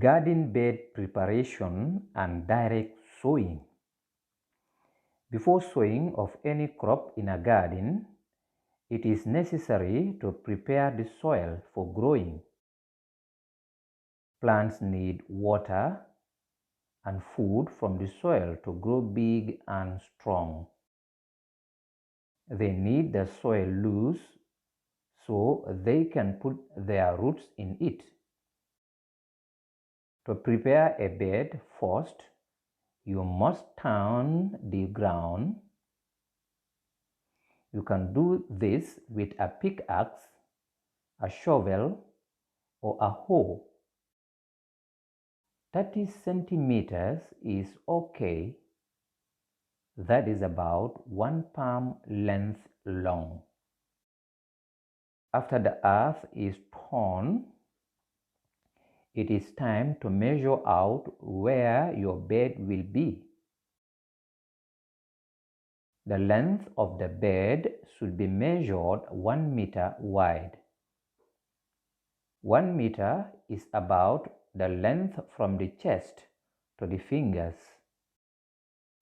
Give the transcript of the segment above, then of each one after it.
Garden bed preparation and direct sowing. Before sowing of any crop in a garden, it is necessary to prepare the soil for growing. Plants need water and food from the soil to grow big and strong. They need the soil loose so they can put their roots in it. To prepare a bed first, you must turn the ground. You can do this with a pickaxe, a shovel, or a hoe. 30 centimeters is okay. That is about 1 palm length long. After the earth is torn, it is time to measure out where your bed will be. The length of the bed should be measured 1 meter wide. 1 meter is about the length from the chest to the fingers.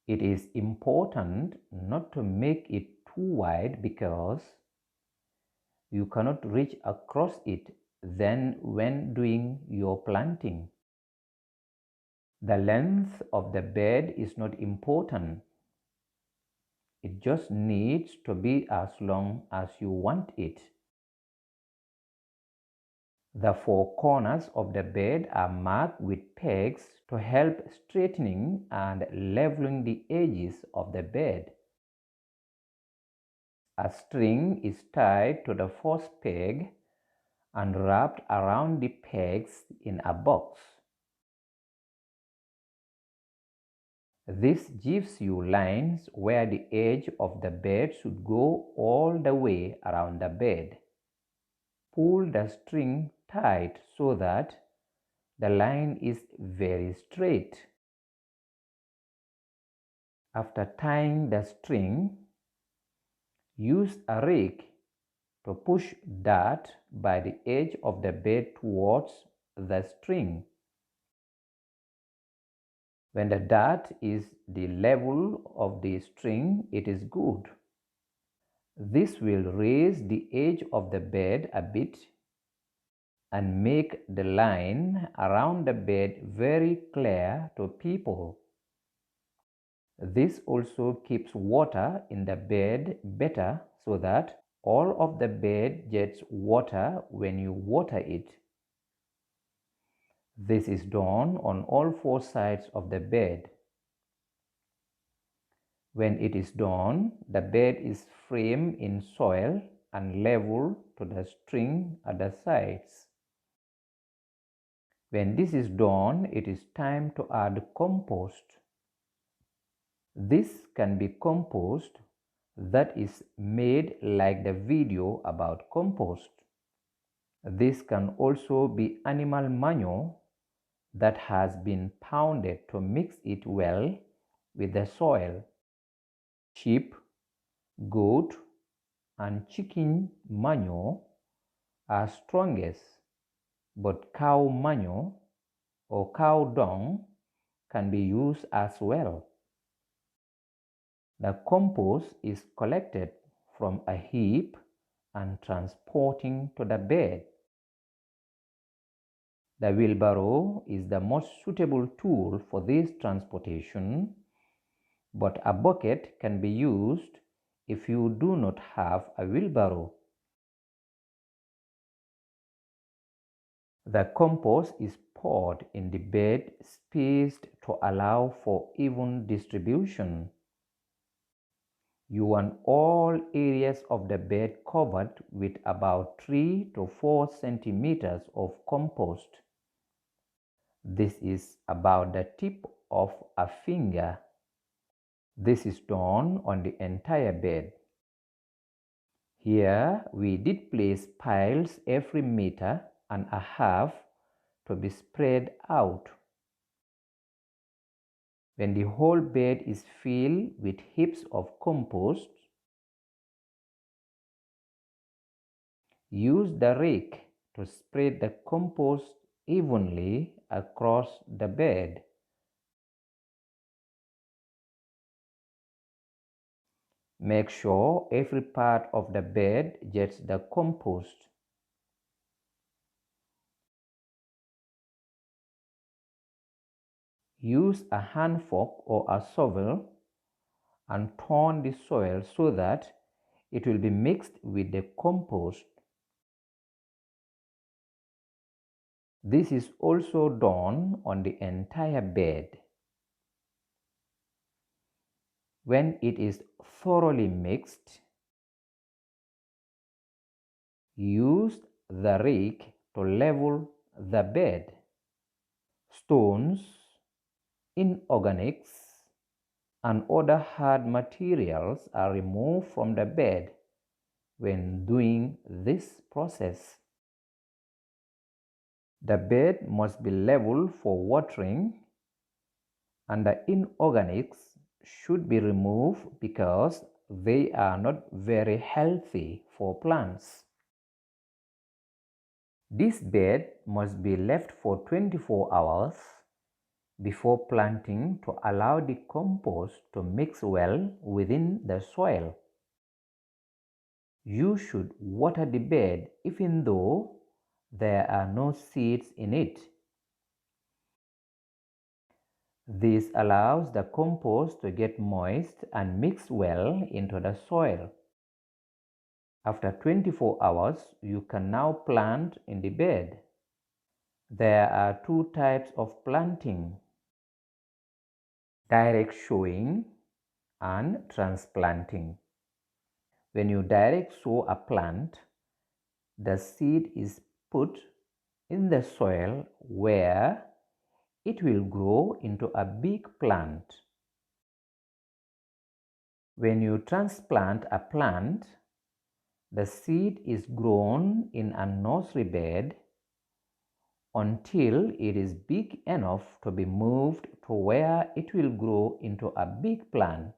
It is important not to make it too wide because you cannot reach across it then when doing your planting. The length of the bed is not important. It just needs to be as long as you want it. The four corners of the bed are marked with pegs to help straightening and leveling the edges of the bed. A string is tied to the first peg and wrapped around the pegs in a box. This gives you lines where the edge of the bed should go all the way around the bed. Pull the string tight so that the line is very straight. After tying the string, use a rake to push dirt by the edge of the bed towards the string. When the dirt is the level of the string, it is good. This will raise the edge of the bed a bit and make the line around the bed very clear to people. This also keeps water in the bed better so that all of the bed gets water when you water it. This is done on all four sides of the bed. When it is done, the bed is framed in soil and level to the string at the sides. When this is done, it is time to add compost. This can be compost that is made like the video about compost. This can also be animal manure that has been pounded to mix it well with the soil. Sheep, goat, and chicken manure are strongest, but cow manure or cow dung can be used as well. The compost is collected from a heap and transported to the bed. The wheelbarrow is the most suitable tool for this transportation, but a bucket can be used if you do not have a wheelbarrow. The compost is poured in the bed, spaced to allow for even distribution. You want all areas of the bed covered with about 3 to 4 centimeters of compost. This is about the tip of a finger. This is done on the entire bed. Here we did place piles every meter and a half to be spread out. When the whole bed is filled with heaps of compost, use the rake to spread the compost evenly across the bed. Make sure every part of the bed gets the compost. Use a hand fork or a shovel and turn the soil so that it will be mixed with the compost. This is also done on the entire bed. When it is thoroughly mixed, use the rake to level the bed. Stones, inorganics, and other hard materials are removed from the bed when doing this process. The bed must be level for watering, and the inorganics should be removed because they are not very healthy for plants. This bed must be left for 24 hours before planting to allow the compost to mix well within the soil. You should water the bed even though there are no seeds in it. This allows the compost to get moist and mix well into the soil. After 24 hours, you can now plant in the bed. There are two types of planting: direct sowing and transplanting. When you direct sow a plant, the seed is put in the soil where it will grow into a big plant. When you transplant a plant, the seed is grown in a nursery bed until it is big enough to be moved to where it will grow into a big plant.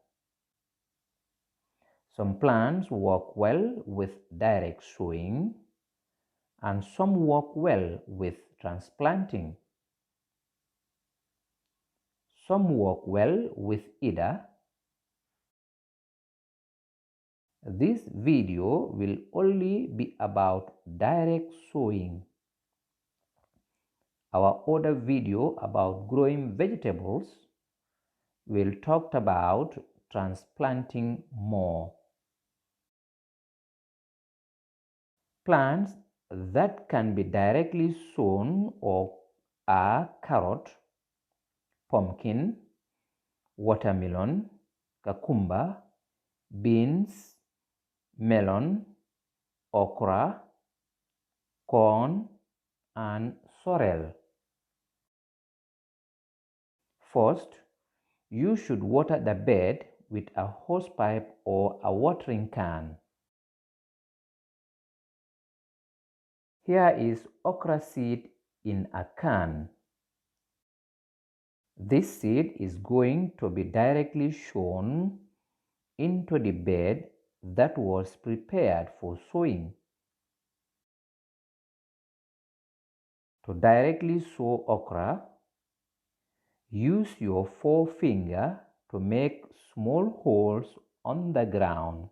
Some plants work well with direct sowing, and some work well with transplanting. Some work well with either. This video will only be about direct sowing. Our other video about growing vegetables will talk about transplanting more. Plants that can be directly sown are carrot, pumpkin, watermelon, cucumber, beans, melon, okra, corn, and sorrel. First, you should water the bed with a hosepipe or a watering can. Here is okra seed in a can. This seed is going to be directly sown into the bed that was prepared for sowing. To directly sow okra, use your forefinger to make small holes on the ground.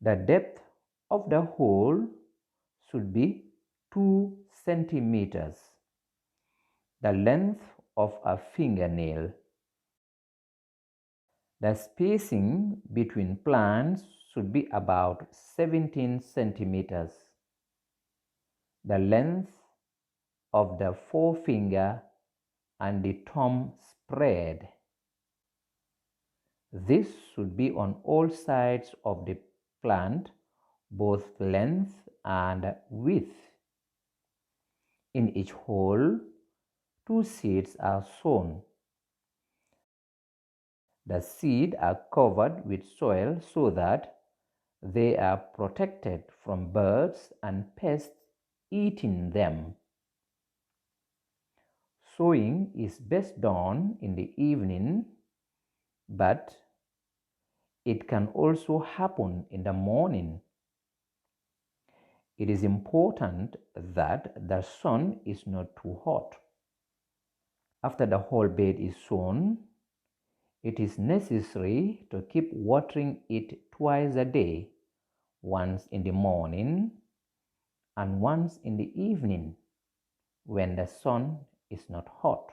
The depth of the hole should be 2 centimeters, the length of a fingernail. The spacing between plants should be about 17 centimeters. The length of the forefinger and the thumb spread. This should be on all sides of the plant, both length and width. In each hole, 2 seeds are sown. The seeds are covered with soil so that they are protected from birds and pests eating them. Sowing is best done in the evening, but it can also happen in the morning. It is important that the sun is not too hot. After the whole bed is sown, it is necessary to keep watering it twice a day, once in the morning and once in the evening when the sun is not hot.